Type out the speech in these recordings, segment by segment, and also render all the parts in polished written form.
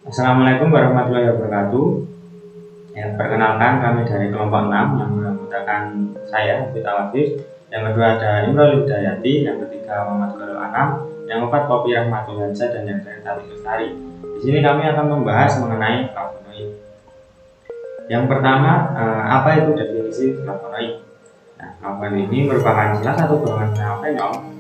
Assalamualaikum warahmatullahi wabarakatuh. Ya, perkenalkan kami dari kelompok 6 yang menggunakan saya, Fit Alafif. Yang kedua ada Imrul Hidayati, yang ketiga Muhammad Khairul Anam, yang keempat Popi Rahmatul Hansa, dan yang terakhir Tati Lestari. Di sini kami akan membahas mengenai flavonoid. Yang pertama, apa itu definisi flavonoid? Nah, flavonoid ini merupakan salah satu golongan fenol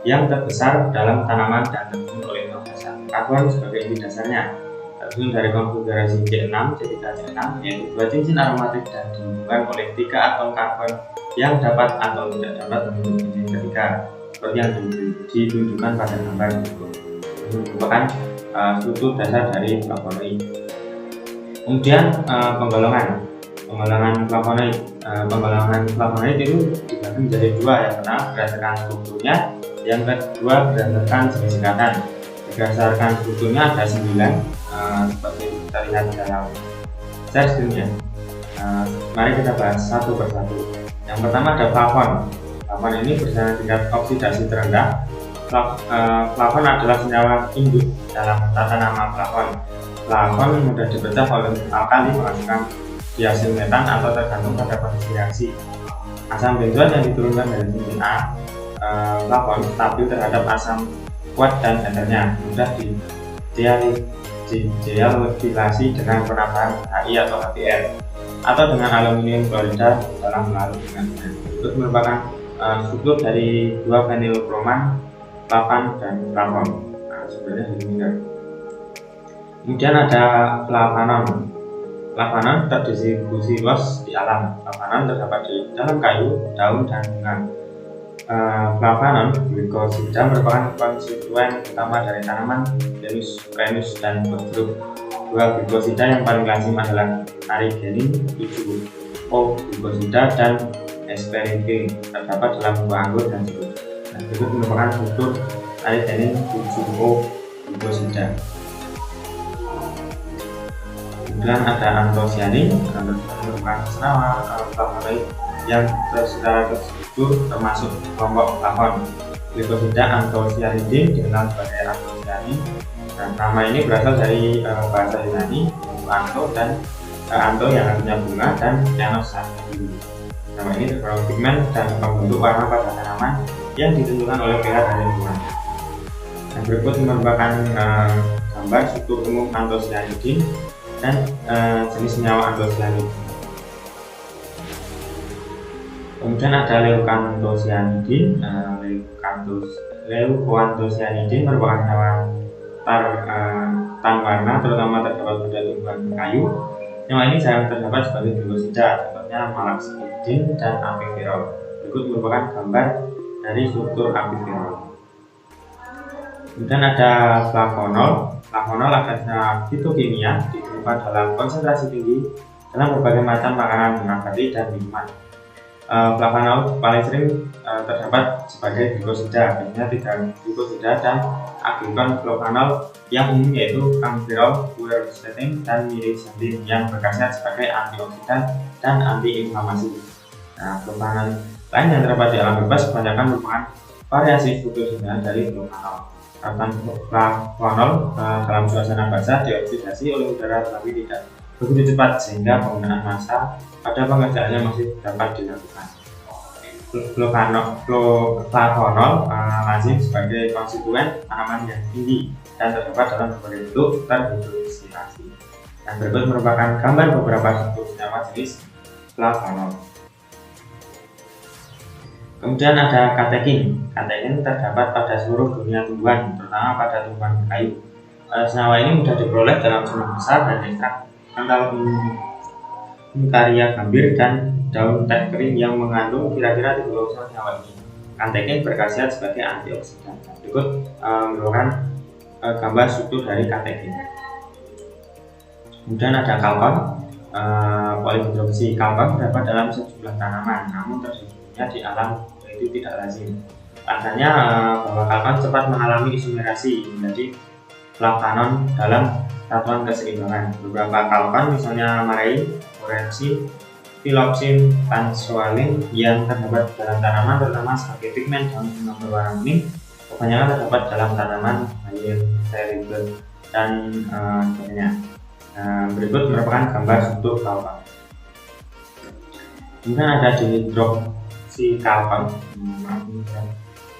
yang terbesar dalam tanaman dan tersusun oleh dasar karbon sebagai inti dasarnya. Tersusun dari konfigurasi C6, C3, C6, yaitu dua cincin aromatik dan dihubungkan oleh 3 atom karbon yang dapat atau tidak dapat membentuk cincin ketiga, seperti yang ditunjukkan pada gambar berikut. Ini merupakan struktur dasar dari flavonoid. Kemudian penggolongan flavonoid. Penggolongan flavonoid itu dibagi menjadi dua. Yang pertama berdasarkan strukturnya, yang kedua berdasarkan jenis singkatan. Berdasarkan strukturnya ada 9, seperti kita lihat dalam share screen-nya. Mari kita bahas satu persatu. Yang pertama ada flavon. Flavon ini berdasarkan tingkat oksidasi terendah. Flavon adalah senyawa induk dalam tata nama flavon. Flavon mudah dipecah oleh alkali menghasilkan diasil metan atau tergantung pada kondisi reaksi. Asam benzoat yang diturunkan dari cincin A flavon stabil terhadap asam kuat dan eternya, mudah dialkilasi dengan penambahan HI atau HBr atau dengan aluminium klorida dalam larut dengan itu merupakan struktur dari 2 fenilbroman, flavan dan flavon. Sebenarnya demikian. Kemudian ada flavanon. Flavanon terdistribusi luas di alam. Flavanon terdapat di dalam kayu, daun, dan bunga. Flavanon glikosida merupakan konstituen utama dari tanaman genus Prunus dan Botrus. Dua glikosida yang paling lazim adalah arigenin 7O glikosida dan asparagine terdapat dalam buah anggur dan jeruk. Berikut merupakan struktur arigenin 7O glikosida. Kemudian ada antosianin, merupakan senyawa flavonoid yang secara struktur termasuk kelompok flavon. Glikosida antosianidin dikenal sebagai antosianin, dan nama ini berasal dari bahasa Yunani anto dan anto yang artinya bunga dan pianos biru. Nama ini tergolong pigmen dan pembentuk warna pada tanaman yang ditentukan oleh pH dari lingkungan. Yang berikut merupakan gambar struktur umum antosianidin dan jenis senyawa antosianin. Kemudian ada leukoantosianidin. Leukoantosianidin merupakan senyawa tan warna, terutama terdapat pada tumbuhan kayu. Senyawa ini jarang terdapat sebagai glikosida, contohnya malaxidin dan apiferol. Berikut merupakan gambar dari struktur apiferol. Kemudian ada flavonol. Flavonol adalah senyawa fitokimia ditemukan dalam konsentrasi tinggi dalam berbagai macam makanan nabati dan minuman. Flavonol paling sering terdapat sebagai glikosida, biasanya 3 glikosida dan aglikon flavonol yang umum yaitu kampirol, quercetin, dan mirisantin yang berkhasiat sebagai antioksidan dan antiinflamasi. Flavonol lain yang terdapat di alam bebas kebanyakan merupakan variasi struktur kimia dari flavonol. Flavonol dalam suasana basah dioksidasi oleh udara tetapi tidak begitu cepat sehingga penggunaan massa pada pengerjaannya masih dapat dilakukan. Flavonol lazim sebagai konstituen tanaman yang tinggi dan terdapat dalam berbagai bentuk terhidrosilasi. Dan berikut merupakan gambar beberapa struktur senyawa jenis flavonol. Kemudian ada katekin. Katekin terdapat pada seluruh dunia tumbuhan, terutama pada tumbuhan kayu. Senyawa ini mudah diperoleh dalam jumlah besar dan ekstrak kental Eukarya gambir dan daun teh kering yang mengandung kira-kira 30% senyawa ini. Katekin berkhasiat sebagai antioksidan. Berikut merupakan gambar struktur dari katekin. Kemudian ada kalkon. Polihidroksi kalkon terdapat dalam sejumlah tanaman, namun tersedia di alam itu tidak lazim. Tandanya bahwa kalkon cepat mengalami isomerasi menjadi flavonon dalam satuan keseimbangan. Beberapa kalkon misalnya marein, orensin, phylloxin, tansoalin yang terdapat dalam tanaman terutama sebagai pigmen daun bunga berwarna kuning kebanyakan terdapat dalam tanaman Hyacinthus. dan sebagainya. Berikut merupakan gambar struktur glaukom. Kemudian ada dihidroksikalkon.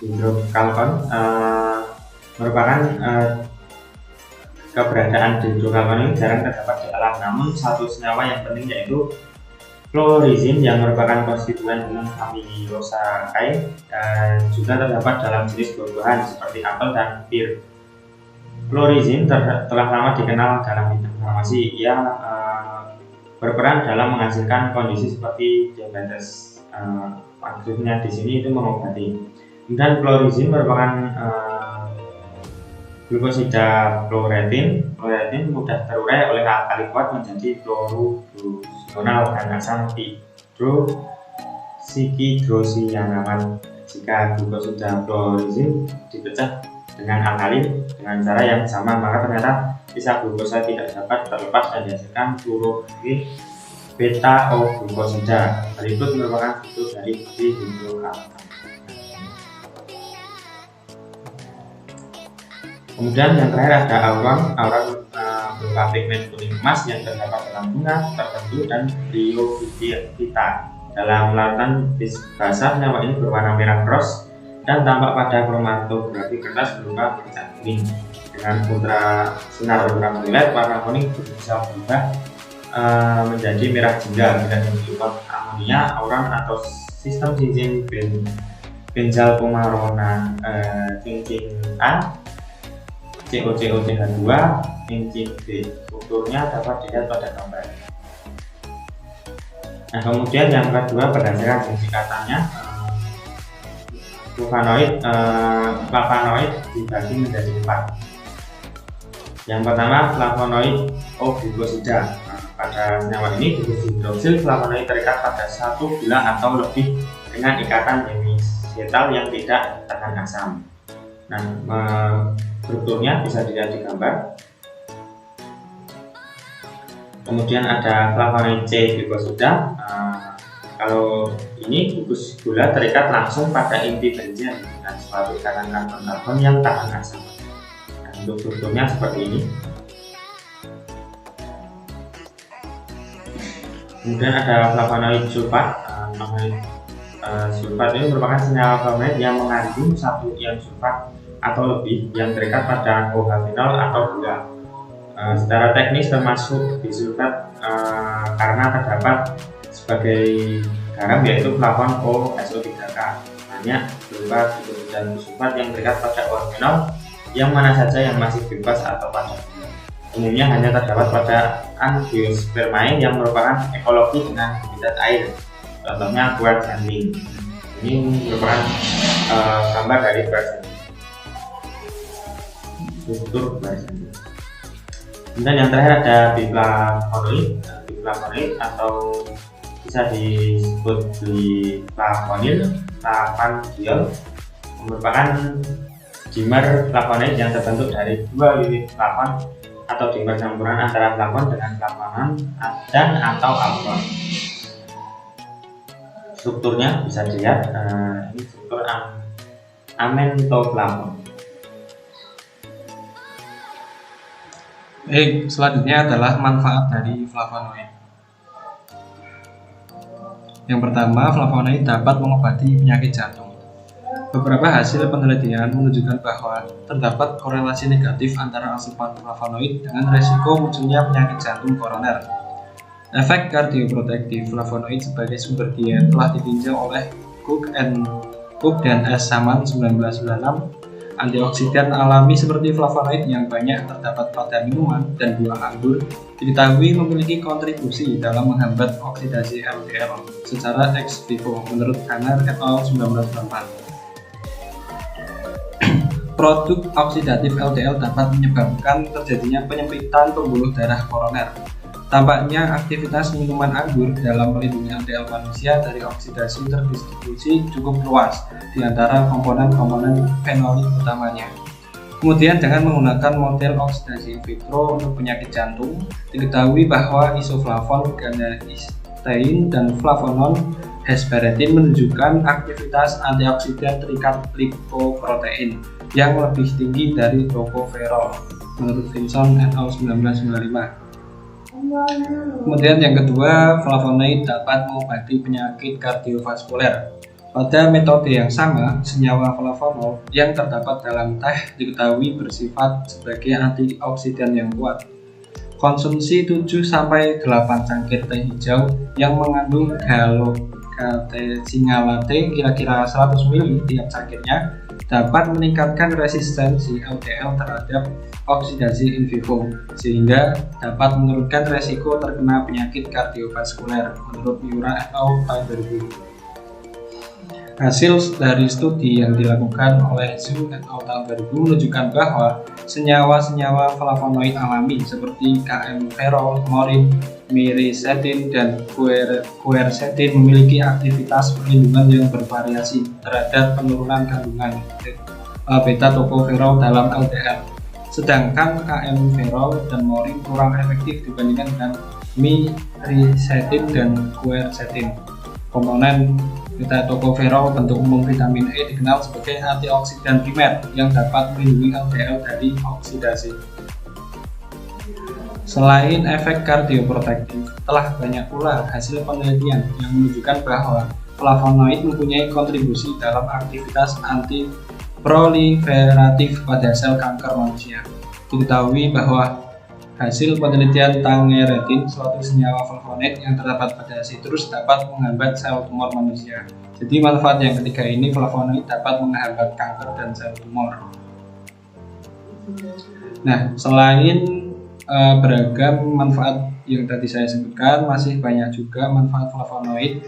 Dihidroksikalkon merupakan keberadaan dihidrokalkon ini jarang terdapat di alam, namun satu senyawa yang penting yaitu fluorizin yang merupakan konstituen umum Amilosakae juga terdapat dalam jenis buah-buahan seperti apel dan pir. Fluorizin telah lama dikenal dalam bidang farmasi. Ia berperan dalam menghasilkan kondisi seperti diabetes. Maksudnya di sini itu mengobati. Dan fluorizin merupakan glukosida fluoretin. Fluoretin mudah terurai oleh alkali kuat menjadi fluorohidrogenol dan asam hidrosianamat. Jika glukosida fluorizin dipecah dengan alkalin dengan cara yang sama, maka ternyata sisa glukosa tidak dapat terlepas dan dihasilkan fluorofluoride beta O glukosida. Berikut merupakan struktur dari dihidrokalkon. Kemudian yang terakhir ada auron. Auron berupa pigmen kuning emas yang terdapat dalam bunga tertentu dan bryophyta. Dalam larutan basah, senyawa ini berwarna merah cross dan tampak pada kromatografi kertas berupa bercak kuning. Dengan sinar ultraviolet, warna kuning bisa berubah menjadi merah jingga bila dihirup amonia, auron atau sistem cincin benzal pomarona cincin A, COCOCH2, cincin B. Strukturnya dapat dilihat pada gambar. Nah, kemudian yang kedua berdasarkan jenis ikatannya, flavonoid dibagi menjadi 4. Yang pertama flavonoid O-glukosida. Pada senyawa ini hidroksil flavonoid terikat pada satu gula atau lebih dengan ikatan hemisetal yang tidak tahan asam. Nah, strukturnya bisa dilihat di gambar. Kemudian ada flavonoid C-glukosida. Kalau ini gugus gula terikat langsung pada inti benzen dengan suatu ikatan karbon-karbon yang tahan asam. Nah, untuk strukturnya seperti ini. Kemudian ada flavonoid sulfat. Sulfat ini merupakan senyawa flavonoid yang mengandung satu ion sulfat atau lebih yang terikat pada OH final atau gula. Secara teknis termasuk disulfat karena terdapat sebagai garam yaitu flavon OSO3K. Banyak berupa dan sulfat yang terikat pada OH final yang mana saja yang masih bebas atau padat. Umumnya hanya terdapat pada angiospermae yang merupakan ekologi dengan habitat air. Contohnya quartz sanding. Ini merupakan gambar dari quartz sanding. Struktur quartz sanding. Kemudian yang terakhir ada biflavonoid. Biflavonoid atau bisa disebut biflavonil, flavandiol, merupakan dimer flavonoid yang terbentuk dari dua unit flavon atau dimer campuran antara flavon dengan flavonon dan atau alkohol. Strukturnya bisa dilihat, ini struktur amentoflavon. Baik, selanjutnya adalah manfaat dari flavonoid. Yang pertama, flavonoid dapat mengobati penyakit jantung. Beberapa hasil penelitian menunjukkan bahwa terdapat korelasi negatif antara asupan flavonoid dengan resiko munculnya penyakit jantung koroner. Efek kardioprotektif flavonoid sebagai sumber diet telah ditinjau oleh Cook dan S. Saman 1996. Antioksidan alami seperti flavonoid yang banyak terdapat pada minuman dan buah anggur diketahui memiliki kontribusi dalam menghambat oksidasi LDL secara ex vivo menurut Kanner et al. 1994. Produk oksidatif LDL dapat menyebabkan terjadinya penyempitan pembuluh darah koroner. Tampaknya aktivitas minuman anggur dalam melindungi LDL manusia dari oksidasi terdistribusi cukup luas di antara komponen-komponen fenolik utamanya. Kemudian dengan menggunakan model oksidasi in vitro untuk penyakit jantung, diketahui bahwa isoflavon, ganastein, dan flavonon hesperetin menunjukkan aktivitas antioksidan terikat lipoprotein yang lebih tinggi dari tocopherol. menurut Vinson et al. 1995. Kemudian yang kedua, flavonoid dapat mengobati penyakit kardiovaskuler. Pada metode yang sama, senyawa flavonol yang terdapat dalam teh diketahui bersifat sebagai antioksidan yang kuat. Konsumsi 7-8 cangkir teh hijau yang mengandung galokatesingalate kira-kira 100 ml tiap cangkirnya dapat meningkatkan resistensi LDL terhadap oksidasi in vivo, sehingga dapat menurunkan resiko terkena penyakit kardiovaskuler menurut Miura et al. Tahun 2000. Hasil dari studi yang dilakukan oleh Zhu et al. Tahun 2000 menunjukkan bahwa senyawa-senyawa flavonoid alami seperti KM-ferol, morin, miricetin, dan quercetin memiliki aktivitas perlindungan yang bervariasi terhadap penurunan kandungan beta-tokoferol dalam LDL. Sedangkan KM-ferol dan morin kurang efektif dibandingkan dengan miricetin dan quercetin. Komponen beta-tokoferol bentuk umum vitamin E dikenal sebagai antioksidan primer yang dapat melindungi LDL dari oksidasi. Selain efek kardioprotektif, telah banyak pula hasil penelitian yang menunjukkan bahwa flavonoid mempunyai kontribusi dalam aktivitas antiproliferatif pada sel kanker manusia. Diketahui bahwa hasil penelitian tangeretin, suatu senyawa flavonoid yang terdapat pada sitrus, dapat menghambat sel tumor manusia. Jadi manfaat yang ketiga ini, flavonoid dapat menghambat kanker dan sel tumor. Nah, selain beragam manfaat yang tadi saya sebutkan, masih banyak juga manfaat flavonoid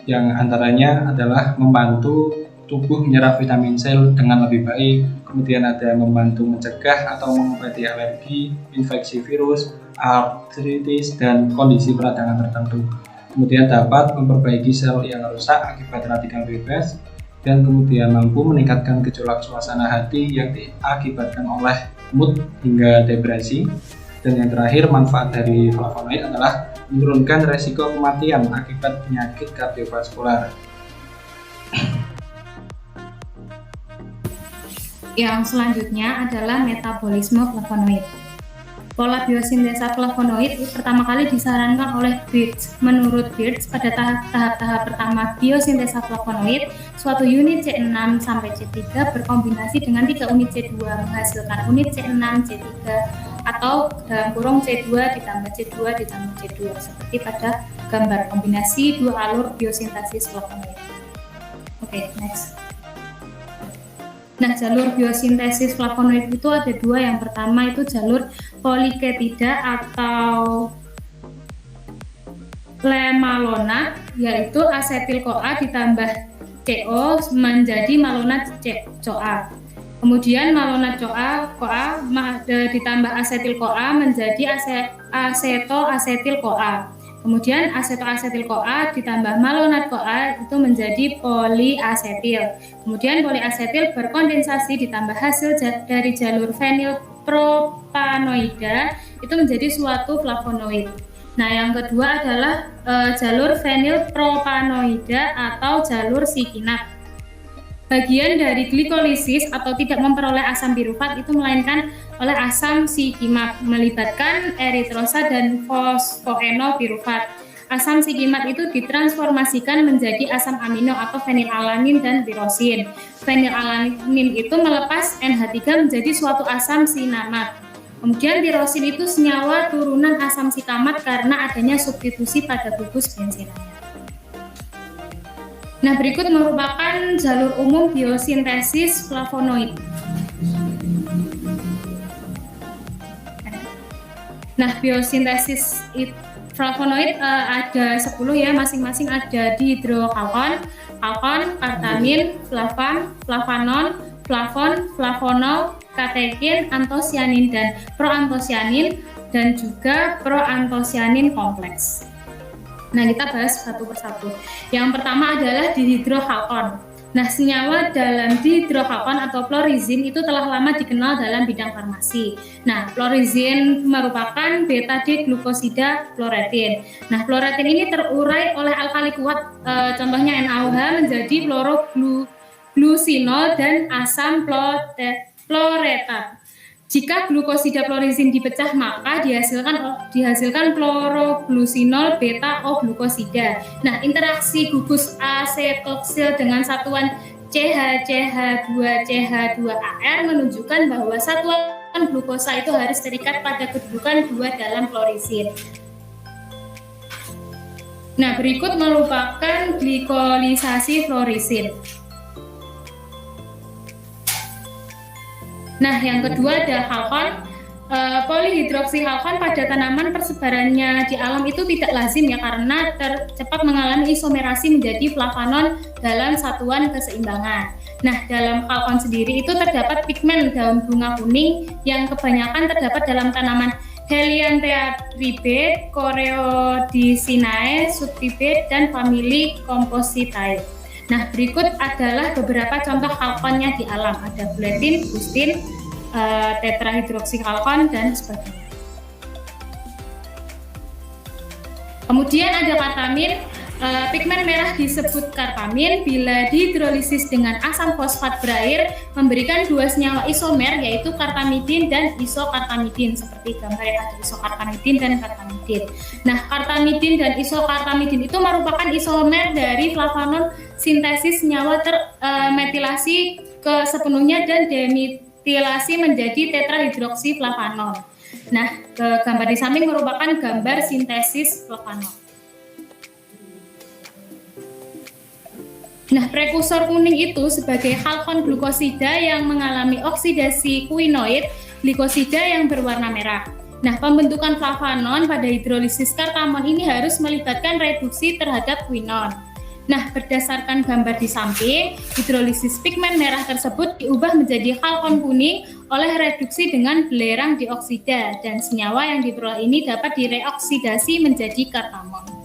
yang antaranya adalah membantu tubuh menyerap vitamin C dengan lebih baik, kemudian ada membantu mencegah atau mengobati alergi, infeksi virus, artritis, dan kondisi peradangan tertentu. Kemudian dapat memperbaiki sel yang rusak akibat radikal bebas, dan kemudian mampu meningkatkan gejolak suasana hati yang diakibatkan oleh mood hingga depresi. Dan yang terakhir, manfaat dari flavonoid adalah menurunkan resiko kematian akibat penyakit kardiovaskuler. Yang selanjutnya adalah metabolisme flavonoid. Pola biosintesa flavonoid pertama kali disarankan oleh Birch. Menurut Birch, pada tahap-tahap pertama biosintesa flavonoid, suatu unit C6 sampai C3 berkombinasi dengan 3 unit C2 menghasilkan unit C6 C3 atau dalam kurung C2 ditambah C2 ditambah C2, seperti pada gambar kombinasi dua alur biosintesis flavonoid. Oke, next. Nah, jalur biosintesis flavonoid itu ada dua. Yang pertama itu jalur poliketida atau lemalonat, yaitu asetil-CoA ditambah CO menjadi malonat CoA. Kemudian malonat CoA ditambah asetil-CoA menjadi asetoasetil-CoA. Kemudian asetoasetil-CoA ditambah malonat CoA itu menjadi poliasetil. Kemudian poliasetil berkondensasi ditambah hasil dari jalur fenilpropanoida itu menjadi suatu flavonoid. Nah, yang kedua adalah jalur fenilpropanoida atau jalur sikinat. Bagian dari glikolisis atau tidak memperoleh asam pirufat itu melainkan oleh asam sikimat, melibatkan eritrosa dan fosfoenol pirufat. Asam sikimat itu ditransformasikan menjadi asam amino atau fenilalanin dan tirosin. Fenilalanin itu melepas NH3 menjadi suatu asam sinamat. Kemudian tirosin itu senyawa turunan asam sikamat karena adanya substitusi pada gugus bensinanya. Nah, berikut merupakan jalur umum biosintesis flavonoid. Nah, biosintesis flavonoid ada 10 ya, masing-masing ada dihidrokalkon, kalkon, kartamin, flavan, flavanon, flavon, flavonol, katekin, antosianin, dan proantosianin, dan juga proantosianin kompleks. Nah, kita bahas satu persatu. Yang pertama adalah dihidrokalkon. Nah, senyawa dalam dihidrokalkon atau florizin itu telah lama dikenal dalam bidang farmasi. Nah, florizin merupakan beta-D-glukosida fluoretin. Nah, fluoretin ini terurai oleh alkali kuat, contohnya NaOH menjadi fluoroglucinol dan asam fluoretat. Jika glukosida fluoresin dipecah, maka dihasilkan kloroglusinol beta O glukosida. Nah, interaksi gugus asetoksil dengan satuan CH2CH2AR menunjukkan bahwa satuan glukosa itu harus terikat pada kedudukan 2 dalam fluorisin. Nah, berikut merupakan glikolisasi fluorisin. Nah, yang kedua ada halkon. Polihidroksihalkon pada tanaman persebarannya di alam itu tidak lazim ya, karena cepat mengalami isomerasi menjadi flavonon dalam satuan keseimbangan. Nah, dalam halkon sendiri itu terdapat pigmen daun bunga kuning yang kebanyakan terdapat dalam tanaman Helianthera tribe, Coreodicinae subtribe, dan famili Compositae. Nah, berikut adalah beberapa contoh halkonnya di alam. Ada buletin, gustin, tetrahidroksihalkon, dan sebagainya. Kemudian ada kartamin. Pigmen merah disebut kartamin bila dihidrolisis dengan asam fosfat berair memberikan 2 senyawa isomer, yaitu kartamidin dan isokartamidin. Seperti gambar yang ada isokartamidin dan kartamidin. Nah, kartamidin dan isokartamidin itu merupakan isomer dari flavonon sintesis senyawa termetilasi ke sepenuhnya dan demetilasi menjadi tetrahidroksiflavonon. Nah, gambar di samping merupakan gambar sintesis flavonon. Nah, prekursor kuning itu sebagai halkon glukosida yang mengalami oksidasi kuinoid glikosida yang berwarna merah. Nah, pembentukan flavonon pada hidrolisis kartamon ini harus melibatkan reduksi terhadap kuinon. Nah, berdasarkan gambar di samping, hidrolisis pigmen merah tersebut diubah menjadi halkon kuning oleh reduksi dengan belerang dioksida, dan senyawa yang diperoleh ini dapat direoksidasi menjadi kartamon.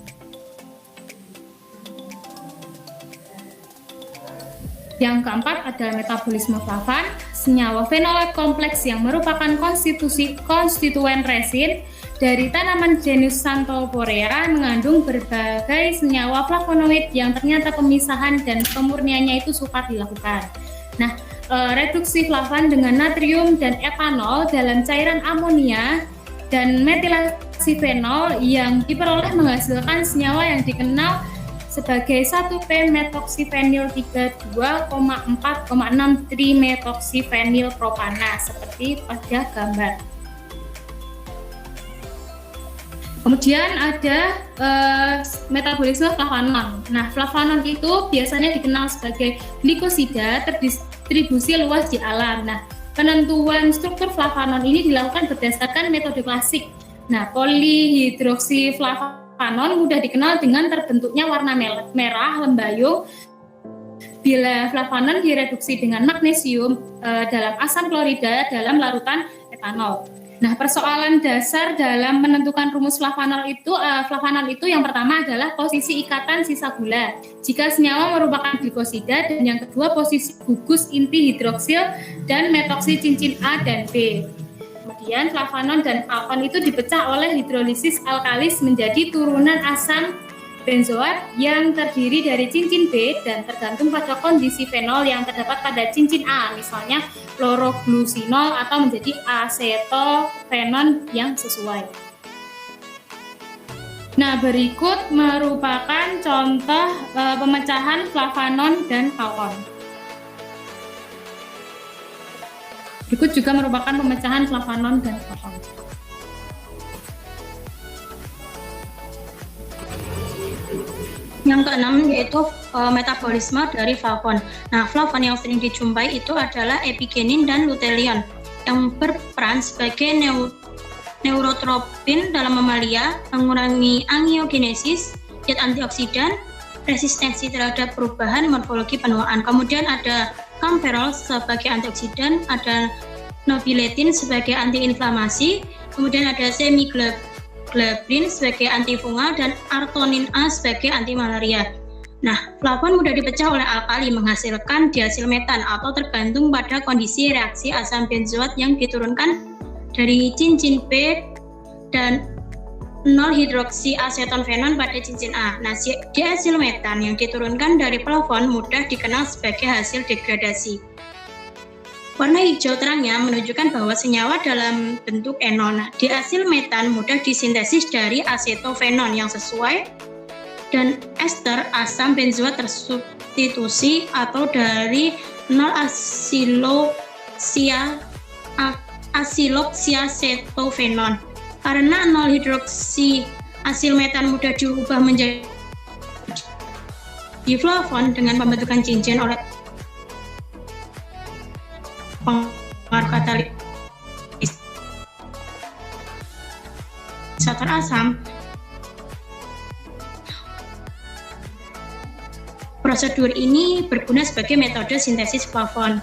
Yang keempat adalah metabolisme flavan. Senyawa fenolate kompleks yang merupakan konstituen resin dari tanaman genus Xanthoporea mengandung berbagai senyawa flavonoid yang ternyata pemisahan dan pemurniannya itu sukar dilakukan. Nah, reduksi flavan dengan natrium dan etanol dalam cairan amonia dan metilasi fenol yang diperoleh menghasilkan senyawa yang dikenal sebagai 1P-metoxyphenyl 32,4,6 trimetoxyphenyl propana seperti pada gambar. Kemudian ada metabolisme flavonon. Nah, flavonon itu biasanya dikenal sebagai glikosida terdistribusi luas di alam. Nah, penentuan struktur flavonon ini dilakukan berdasarkan metode klasik. Nah, polihidroksiflavonon mudah dikenal dengan terbentuknya warna merah lembayung bila flavonon direduksi dengan magnesium dalam asam klorida dalam larutan etanol. Nah, persoalan dasar dalam menentukan rumus flavonol itu yang pertama adalah posisi ikatan sisa gula. Jika senyawa merupakan glikosida, dan yang kedua posisi gugus inti hidroksil dan metoksi cincin A dan B. Kemudian flavonon dan alkon itu dipecah oleh hidrolisis alkalis menjadi turunan asam benzoat yang terdiri dari cincin B dan tergantung pada kondisi fenol yang terdapat pada cincin A, misalnya kloroglusinol atau menjadi asetofenon yang sesuai. Nah, berikut merupakan contoh pemecahan flavonon dan alkon. Berikut juga merupakan pemecahan flavonon dan alkon. Yang keenam yaitu metabolisme dari flavon. Nah, flavon yang sering dijumpai itu adalah epigenin dan lutein yang berperan sebagai neurotropin dalam mamalia, mengurangi angiogenesis, zat antioksidan, resistensi terhadap perubahan morfologi penuaan. Kemudian ada camphorol sebagai antioksidan, ada nobiletin sebagai antiinflamasi, kemudian ada semiglabrin sebagai antifungal, dan artonin A sebagai antimalaria. Nah, flavon mudah dipecah oleh alkali menghasilkan diasilmetan atau tergantung pada kondisi reaksi asam benzoat yang diturunkan dari cincin B dan 0-hidroksiasetonfenon pada cincin A. Nah, diasilmetan yang diturunkan dari flavon mudah dikenal sebagai hasil degradasi. Warna hijau terangnya menunjukkan bahwa senyawa dalam bentuk enol. Nah, diasilmetan mudah disintesis dari asetofenon yang sesuai dan ester asam benzoat tersubstitusi atau dari 0-asiloksiasetofenon. Karena 0-hidroksiasilmetan mudah diubah menjadi flavon dengan pembentukan cincin oleh pengaruh katalisator asam. Prosedur ini berguna sebagai metode sintesis flavon.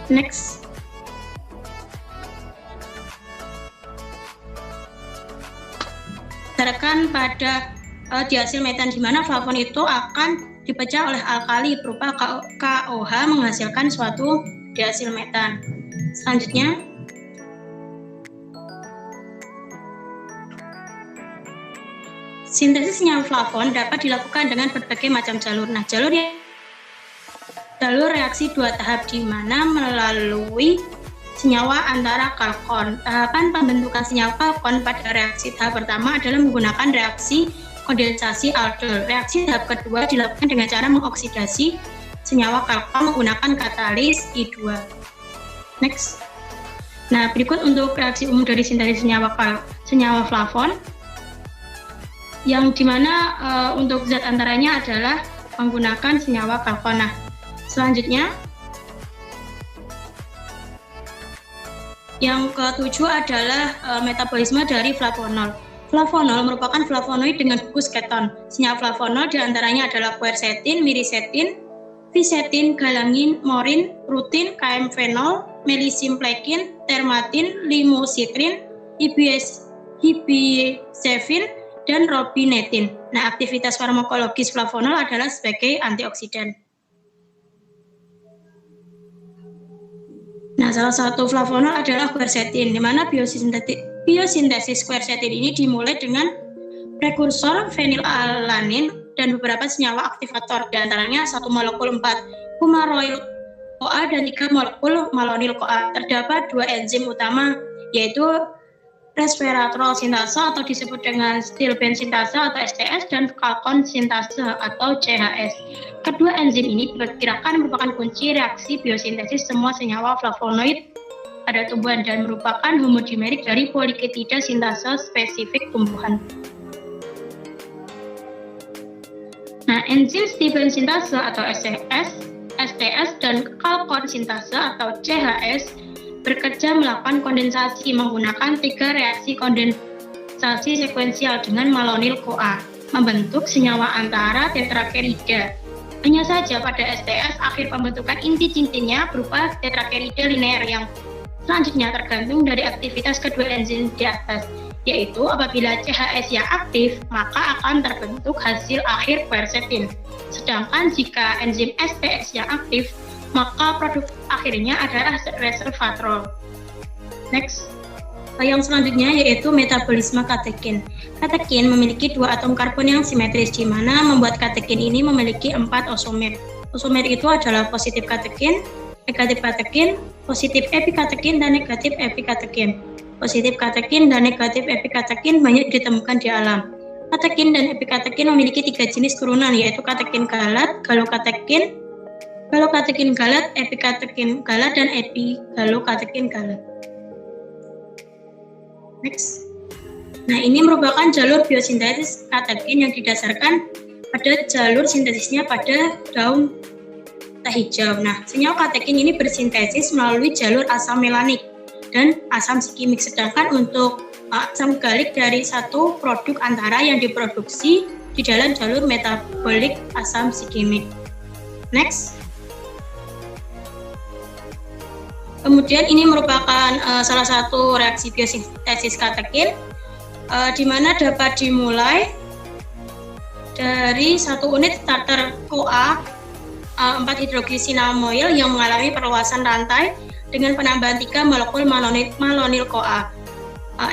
Next. Berdasarkan pada diasilmetan, di mana flavon itu akan dipecah oleh alkali berupa KOH menghasilkan suatu diasilmetan. Selanjutnya, sintesis senyawa flavon dapat dilakukan dengan berbagai macam jalur. Nah, jalur reaksi dua tahap di mana melalui senyawa antara kalkon. Tahapan pembentukan senyawa kalkon pada reaksi tahap pertama adalah menggunakan reaksi kondensasi aldol. Reaksi tahap kedua dilakukan dengan cara mengoksidasi senyawa kalkon menggunakan katalis I2. Next. Nah, berikut untuk reaksi umum dari sintesis senyawa flavon, yang dimana untuk zat antaranya adalah menggunakan senyawa kalkon. Nah, selanjutnya yang ketujuh adalah metabolisme dari flavonol. Flavonol merupakan flavonoid dengan gugus keton. Senyawa flavonol diantaranya adalah quercetin, miricetin, fisetin, galangin, morin, rutin, KM-fenol, melisimplekin, termatin, limositrin, hibisefin, dan robinetin. Nah, aktivitas farmakologis flavonol adalah sebagai antioksidan. Nah, salah satu flavonol adalah quercetin, di mana biosintesis quercetin ini dimulai dengan prekursor fenilalanin dan beberapa senyawa aktivator, di antaranya 1 molekul 4 fumaroil-CoA dan 3 molekul malonyl-CoA. Terdapat 2 enzim utama, yaitu resveratrol sintase atau disebut dengan stilben sintase atau STS dan kalkon sintase atau CHS. Kedua enzim ini diperkirakan merupakan kunci reaksi biosintesis semua senyawa flavonoid pada tumbuhan dan merupakan homodimerik dari poliketida sintase spesifik tumbuhan. Nah, enzim stilben sintase atau STS dan kalkon sintase atau CHS bekerja melakukan kondensasi menggunakan 3 reaksi kondensasi sekuensial dengan malonyl-CoA membentuk senyawa antara tetrakerida. Hanya saja pada STS akhir pembentukan inti cincinnya berupa tetrakerida linear yang selanjutnya tergantung dari aktivitas kedua enzim di atas, yaitu apabila CHS yang aktif maka akan terbentuk hasil akhir quercetin. Sedangkan jika enzim STS yang aktif maka produk akhirnya adalah resveratrol. Next. Yang selanjutnya yaitu metabolisme katekin. Katekin memiliki 2 atom karbon yang simetris, di mana membuat katekin ini memiliki 4 osomer. Osomer itu adalah positif katekin, negatif katekin, positif epikatekin, dan negatif epikatekin. Positif katekin dan negatif epikatekin banyak ditemukan di alam. Katekin dan epikatekin memiliki 3 jenis turunan, yaitu katekin galat, galokatekin galat, epikatekin galat, dan epigalokatekin galat. Next. Nah, ini merupakan jalur biosintesis katekin yang didasarkan pada jalur sintesisnya pada daun teh hijau. Nah, senyawa katekin ini bersintesis melalui jalur asam melanik dan asam sikimik, sedangkan untuk asam galik dari satu produk antara yang diproduksi di dalam jalur metabolik asam sikimik. Next. Kemudian ini merupakan salah satu reaksi biosintesis katekin di mana dapat dimulai dari satu unit starter CoA 4-hidroksinamoil yang mengalami perluasan rantai dengan penambahan 3 molekul malonyl-CoA.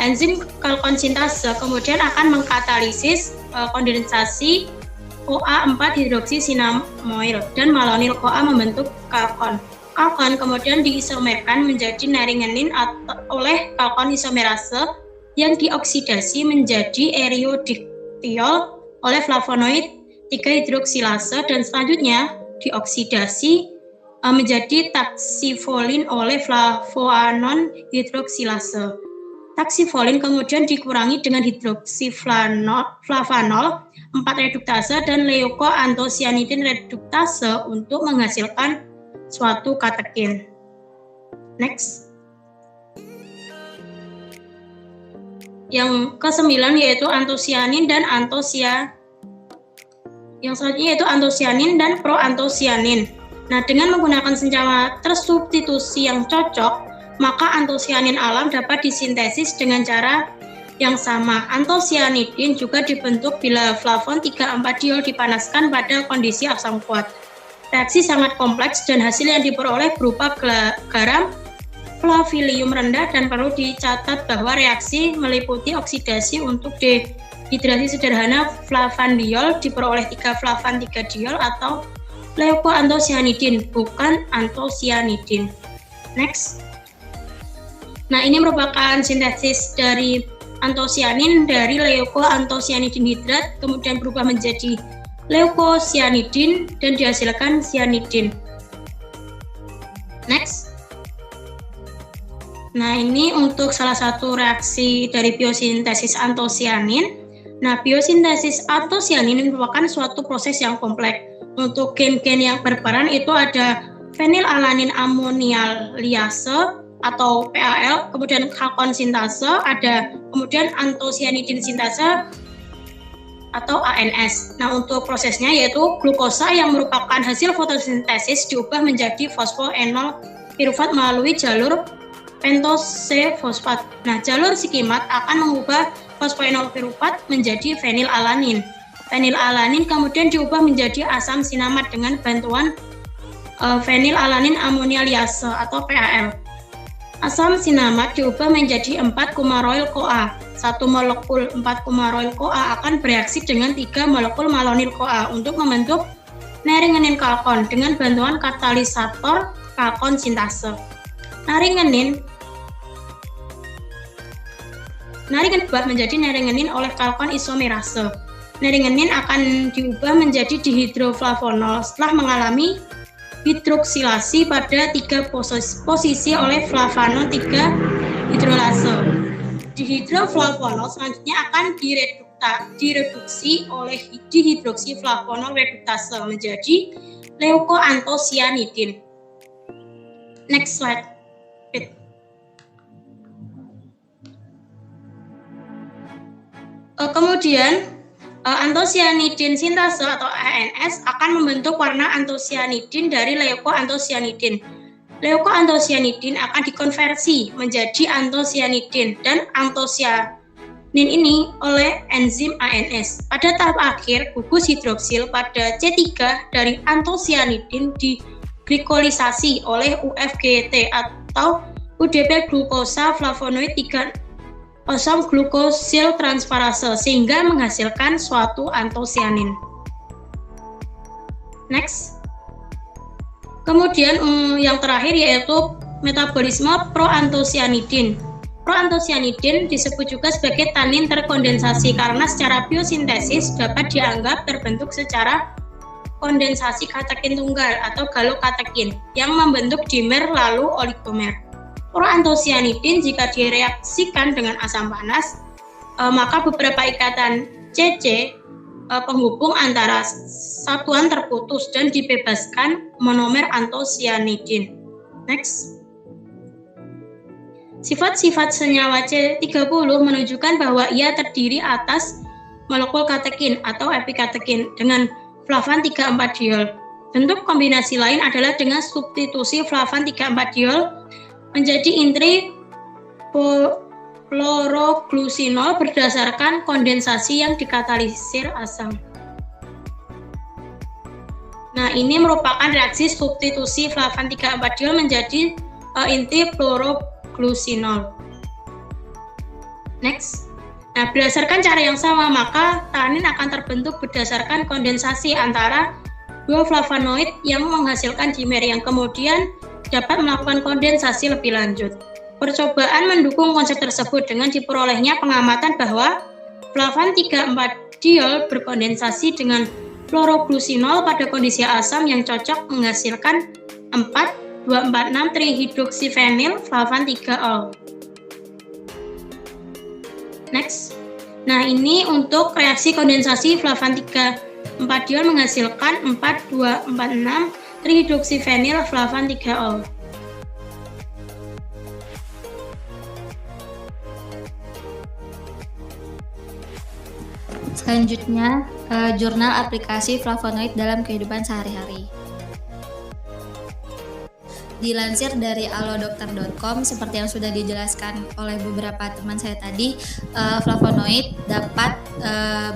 Enzim kalkon sintase kemudian akan mengkatalisis kondensasi CoA 4-hidroksinamoil dan malonyl-CoA membentuk kalkon. kalkon kemudian diisomerkan menjadi naringenin oleh kalkon isomerase yang dioksidasi menjadi eriodiktiol oleh flavonoid 3-hidroksilase dan selanjutnya dioksidasi menjadi taksifolin oleh flavoanon hidroksilase. Taksifolin kemudian dikurangi dengan hidroksiflavanol 4 reduktase dan leukoantosianidin reduktase untuk menghasilkan suatu katekin. Next. Yang ke-9 yaitu antosianin dan Yang selanjutnya yaitu antosianin dan proantosianin. Nah, dengan menggunakan senyawa tersubstitusi yang cocok, maka antosianin alam dapat disintesis dengan cara yang sama. Antosianidin juga dibentuk bila flavon 3,4-diol dipanaskan pada kondisi asam kuat. Reaksi sangat kompleks dan hasil yang diperoleh berupa garam flavilium rendah dan perlu dicatat bahwa reaksi meliputi oksidasi untuk dehidrasi sederhana flavandiol diperoleh 3 flavan 3-diol atau leukoantosianidin, bukan antosianidin. Next. Nah, ini merupakan sintesis dari antosianin dari leukoantosianidin hidrat, kemudian berubah menjadi leukosianidin dan dihasilkan sianidin. Next. Nah, ini untuk salah satu reaksi dari biosintesis antosianin. Nah, biosintesis antosianin merupakan suatu proses yang kompleks. Untuk gen-gen yang berperan itu ada fenilalanin amonialiase atau PAL, kemudian kalkon sintase, ada kemudian antosianidin sintase atau ANS. Nah, untuk prosesnya yaitu glukosa yang merupakan hasil fotosintesis diubah menjadi fosfoenol pirufat melalui jalur pentose fosfat. Nah, jalur sikimat akan mengubah fosfoenol pirufat menjadi fenilalanin. Fenilalanin kemudian diubah menjadi asam sinamat dengan bantuan fenilalanin amonialiase atau PAL. Asam sinamat diubah menjadi 4-kumaroil-CoA. 1 molekul 4-kumaroil-CoA akan bereaksi dengan 3 molekul malonil-CoA untuk membentuk naringenin kalkon dengan bantuan katalisator kalkon sintase. Naringenin berubah menjadi naringenin oleh kalkon isomerase. Naringenin akan diubah menjadi dihidroflavonol setelah mengalami hidroksilasi pada 3 posisi oleh flavonon 3-hidrolase. Dihidroflavonol selanjutnya akan direduksi oleh dihidroksiflavonol reduktase menjadi leukoantosianidin. Next slide. Kemudian antosianidin sintase atau ANS akan membentuk warna antosianidin dari leukoantosianidin. Leukoantosianidin akan dikonversi menjadi antosianidin dan antosianin ini oleh enzim ANS. Pada tahap akhir, gugus hidroksil pada C3 dari antosianidin diglikolisasi oleh UFGT atau UDP glukosa flavonoid 3-fosfat glukosil transferase sehingga menghasilkan suatu antosianin. Next. Kemudian yang terakhir yaitu metabolisme proantosianidin. Proantosianidin disebut juga sebagai tanin terkondensasi karena secara biosintesis dapat dianggap terbentuk secara kondensasi katekin tunggal atau galokatekin yang membentuk dimer lalu oligomer. Proantosianidin jika direaksikan dengan asam panas, maka beberapa ikatan CC penghubung antara satuan terputus dan dibebaskan monomer antosianidin. Next. Sifat-sifat senyawa C30 menunjukkan bahwa ia terdiri atas molekul katekin atau epikatekin dengan flavan 3,4-diol. Bentuk kombinasi lain adalah dengan substitusi flavan 3,4-diol menjadi intri chloroglucinol berdasarkan kondensasi yang dikatalisir asam. Nah, ini merupakan reaksi substitusi flavan 3,4-diol menjadi intri chloroglucinol. Next. Nah, berdasarkan cara yang sama, maka tanin akan terbentuk berdasarkan kondensasi antara dua flavonoid yang menghasilkan dimer yang kemudian dapat melakukan kondensasi lebih lanjut. Percobaan mendukung konsep tersebut dengan diperolehnya pengamatan bahwa flavan 3,4-diol berkondensasi dengan fluoroglucinol pada kondisi asam yang cocok menghasilkan 4,2,4,6-trihidroksifenyl flavan 3-ol. Next. Nah, ini untuk reaksi kondensasi flavan 3,4-diol menghasilkan 4,2,4,6-trihidroksifenyl flavan 3-ol. Selanjutnya, jurnal aplikasi flavonoid dalam kehidupan sehari-hari. Dilansir dari alodokter.com, seperti yang sudah dijelaskan oleh beberapa teman saya tadi, flavonoid dapat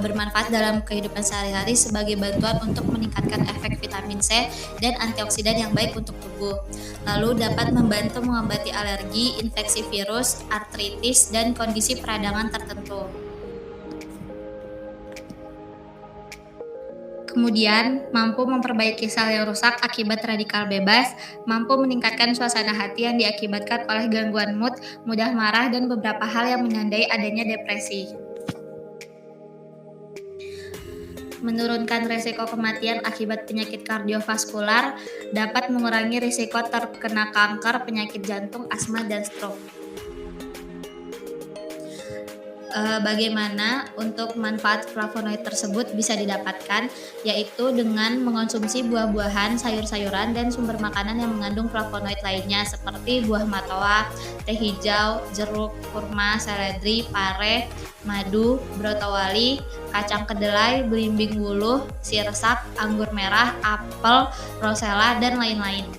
bermanfaat dalam kehidupan sehari-hari sebagai bantuan untuk meningkatkan efek vitamin C dan antioksidan yang baik untuk tubuh. Lalu dapat membantu mengobati alergi, infeksi virus, artritis, dan kondisi peradangan tertentu. Kemudian, mampu memperbaiki sel yang rusak akibat radikal bebas, mampu meningkatkan suasana hati yang diakibatkan oleh gangguan mood, mudah marah, dan beberapa hal yang menandai adanya depresi. Menurunkan risiko kematian akibat penyakit kardiovaskular, dapat mengurangi risiko terkena kanker, penyakit jantung, asma, dan stroke. Bagaimana untuk manfaat flavonoid tersebut bisa didapatkan, yaitu dengan mengonsumsi buah-buahan, sayur-sayuran, dan sumber makanan yang mengandung flavonoid lainnya seperti buah matoa, teh hijau, jeruk, kurma, seledri, pare, madu, brotowali, kacang kedelai, belimbing wuluh, sirsak, anggur merah, apel, rosella, dan lain-lain.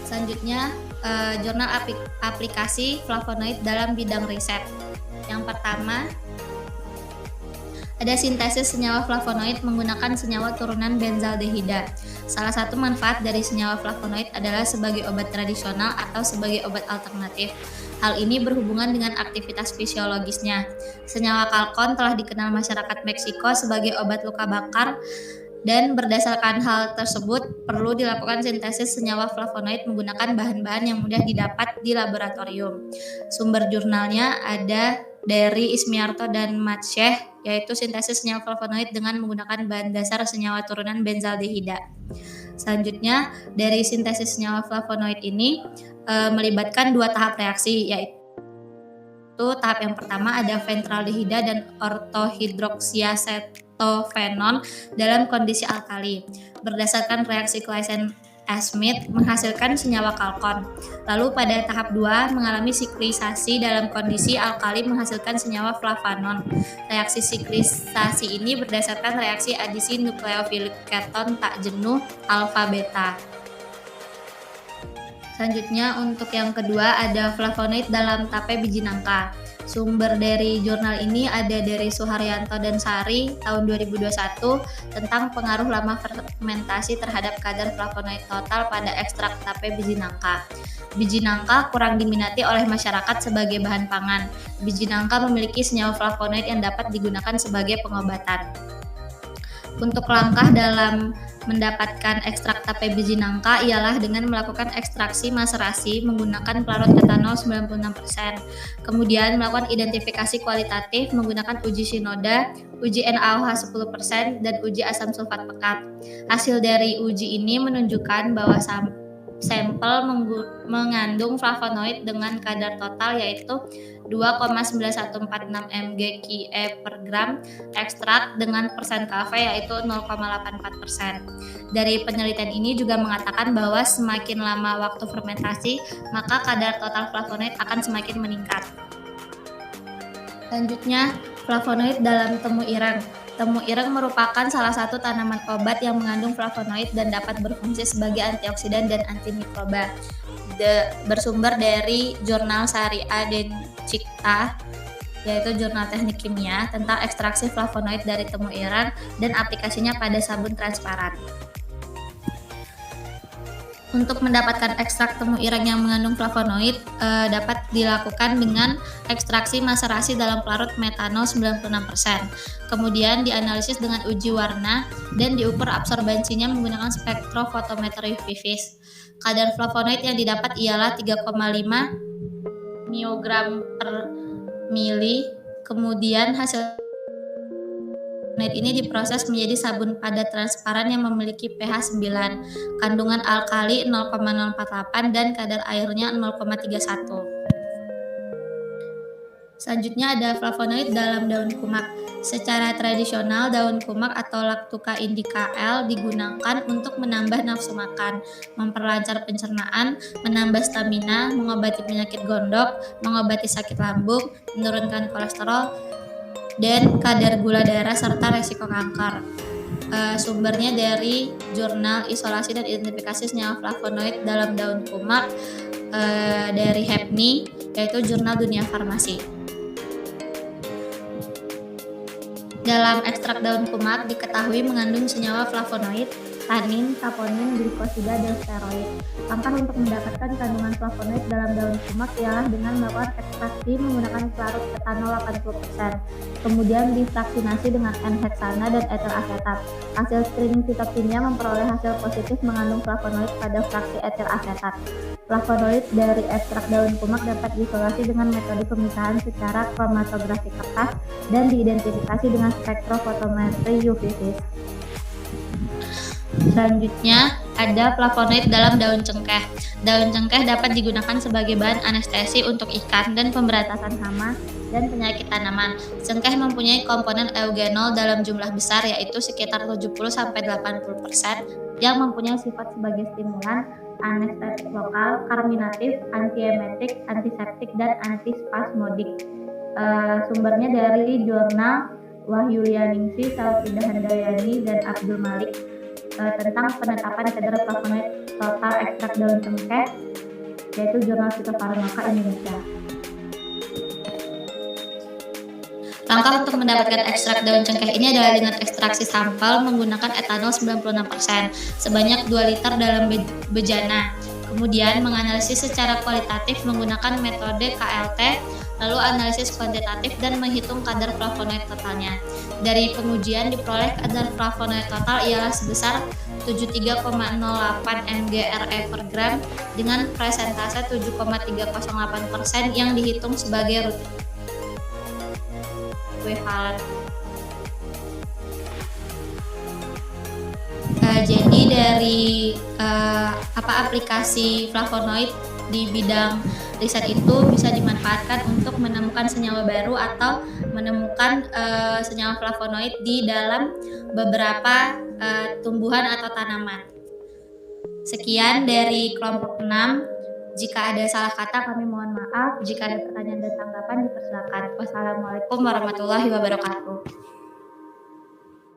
Selanjutnya, jurnal aplikasi flavonoid dalam bidang riset. Yang pertama, ada sintesis senyawa flavonoid menggunakan senyawa turunan benzaldehida. Salah satu manfaat dari senyawa flavonoid adalah sebagai obat tradisional atau sebagai obat alternatif. Hal ini berhubungan dengan aktivitas fisiologisnya. Senyawa kalkon telah dikenal masyarakat Meksiko sebagai obat luka bakar, dan berdasarkan hal tersebut perlu dilakukan sintesis senyawa flavonoid menggunakan bahan-bahan yang mudah didapat di laboratorium. Sumber jurnalnya ada dari Ismiarto dan Matsyeh, yaitu sintesis senyawa flavonoid dengan menggunakan bahan dasar senyawa turunan benzaldehida. Selanjutnya, dari sintesis senyawa flavonoid ini melibatkan dua tahap reaksi, yaitu tahap yang pertama ada ventraldehida dan ortohidroksiacetofenon dalam kondisi alkali. Berdasarkan reaksi Claisen-Smith menghasilkan senyawa kalkon. Lalu pada tahap 2 mengalami siklisasi dalam kondisi alkali menghasilkan senyawa flavanon. Reaksi siklisasi ini berdasarkan reaksi adisi nukleofilik keton tak jenuh alfa beta. Selanjutnya untuk yang kedua ada flavonoid dalam tape biji nangka. Sumber dari jurnal ini ada dari Suharyanto dan Sari tahun 2021 tentang pengaruh lama fermentasi terhadap kadar flavonoid total pada ekstrak tape biji nangka. Biji nangka kurang diminati oleh masyarakat sebagai bahan pangan. Biji nangka memiliki senyawa flavonoid yang dapat digunakan sebagai pengobatan. Untuk langkah dalam mendapatkan ekstrak tape biji nangka ialah dengan melakukan ekstraksi maserasi menggunakan pelarut etanol 96%. Kemudian melakukan identifikasi kualitatif menggunakan uji sinoda, uji NaOH 10%, dan uji asam sulfat pekat. Hasil dari uji ini menunjukkan bahwa sampel mengandung flavonoid dengan kadar total yaitu 2,9146 mg/Ki per gram, ekstrak dengan persen KV yaitu 0,84%. Dari penelitian ini juga mengatakan bahwa semakin lama waktu fermentasi, maka kadar total flavonoid akan semakin meningkat. Selanjutnya, flavonoid dalam temu ireng. Temu ireng merupakan salah satu tanaman obat yang mengandung flavonoid dan dapat berfungsi sebagai antioksidan dan antimikroba. Bersumber dari jurnal Sharia dan Cikta, yaitu jurnal teknik kimia tentang ekstraksi flavonoid dari temu ireng dan aplikasinya pada sabun transparan. Untuk mendapatkan ekstrak temu ireng yang mengandung flavonoid dapat dilakukan dengan ekstraksi maserasi dalam pelarut metanol 96%. Kemudian dianalisis dengan uji warna dan diukur absorbensinya menggunakan spektrofotometer UV vis. Kadar flavonoid yang didapat ialah 3,5 mg per mili. Kemudian hasil ini diproses menjadi sabun padat transparan yang memiliki pH 9, kandungan alkali 0,048 dan kadar airnya 0,31. Selanjutnya ada flavonoid dalam daun kumak. Secara tradisional, daun kumak atau Lactuca indica L digunakan untuk menambah nafsu makan, memperlancar pencernaan, menambah stamina, mengobati penyakit gondok, mengobati sakit lambung, menurunkan kolesterol, dan kadar gula darah serta resiko kanker. Sumbernya dari Jurnal Isolasi dan Identifikasi Senyawa Flavonoid dalam Daun Kumak dari HEPNI, yaitu Jurnal Dunia Farmasi. Dalam ekstrak daun kumak diketahui mengandung senyawa flavonoid, tanin, saponin, glikosida, dan steroid. Langkah untuk mendapatkan kandungan flavonoid dalam daun kumak ialah dengan melakukan ekstraksi menggunakan pelarut etanol 80%, kemudian difraksinasi dengan N-heksana dan etil asetat. Hasil screening fitokimia memperoleh hasil positif mengandung flavonoid pada fraksi etil asetat. Flavonoid dari ekstrak daun kumak dapat diisolasi dengan metode pemisahan secara kromatografi kertas dan diidentifikasi dengan spektrofotometri UV vis. Selanjutnya ada flavonoid dalam daun cengkeh. Daun cengkeh dapat digunakan sebagai bahan anestesi untuk ikan dan pemberantasan hama dan penyakit tanaman. Cengkeh mempunyai komponen eugenol dalam jumlah besar, yaitu sekitar 70-80%, yang mempunyai sifat sebagai stimulan, anestetik lokal, karminatif, antiemetik, antiseptik, dan antispasmodik. Sumbernya dari Jurnal Wahyulianingsih, Saufidah Handayani, dan Abdul Malik tentang penetapan kadar flavonoid total ekstrak daun cengkeh, yaitu Jurnal Fitofarmaka Indonesia. Langkah untuk mendapatkan ekstrak daun cengkeh ini adalah dengan ekstraksi sampel menggunakan etanol 96% sebanyak 2 liter dalam bejana. Kemudian menganalisis secara kualitatif menggunakan metode KLT, lalu analisis kuantitatif dan menghitung kadar flavonoid totalnya. Dari pengujian diperoleh kadar flavonoid total ialah sebesar 73,08 mgRe per gram dengan presentase 7,308% yang dihitung sebagai rutin ekuivalen. Jadi dari aplikasi flavonoid di bidang riset itu bisa dimanfaatkan untuk menemukan senyawa baru atau menemukan senyawa flavonoid di dalam beberapa tumbuhan atau tanaman. Sekian dari kelompok 6. Jika ada salah kata kami mohon maaf. Jika ada pertanyaan dan tanggapan dipersilakan. Wassalamualaikum warahmatullahi wabarakatuh.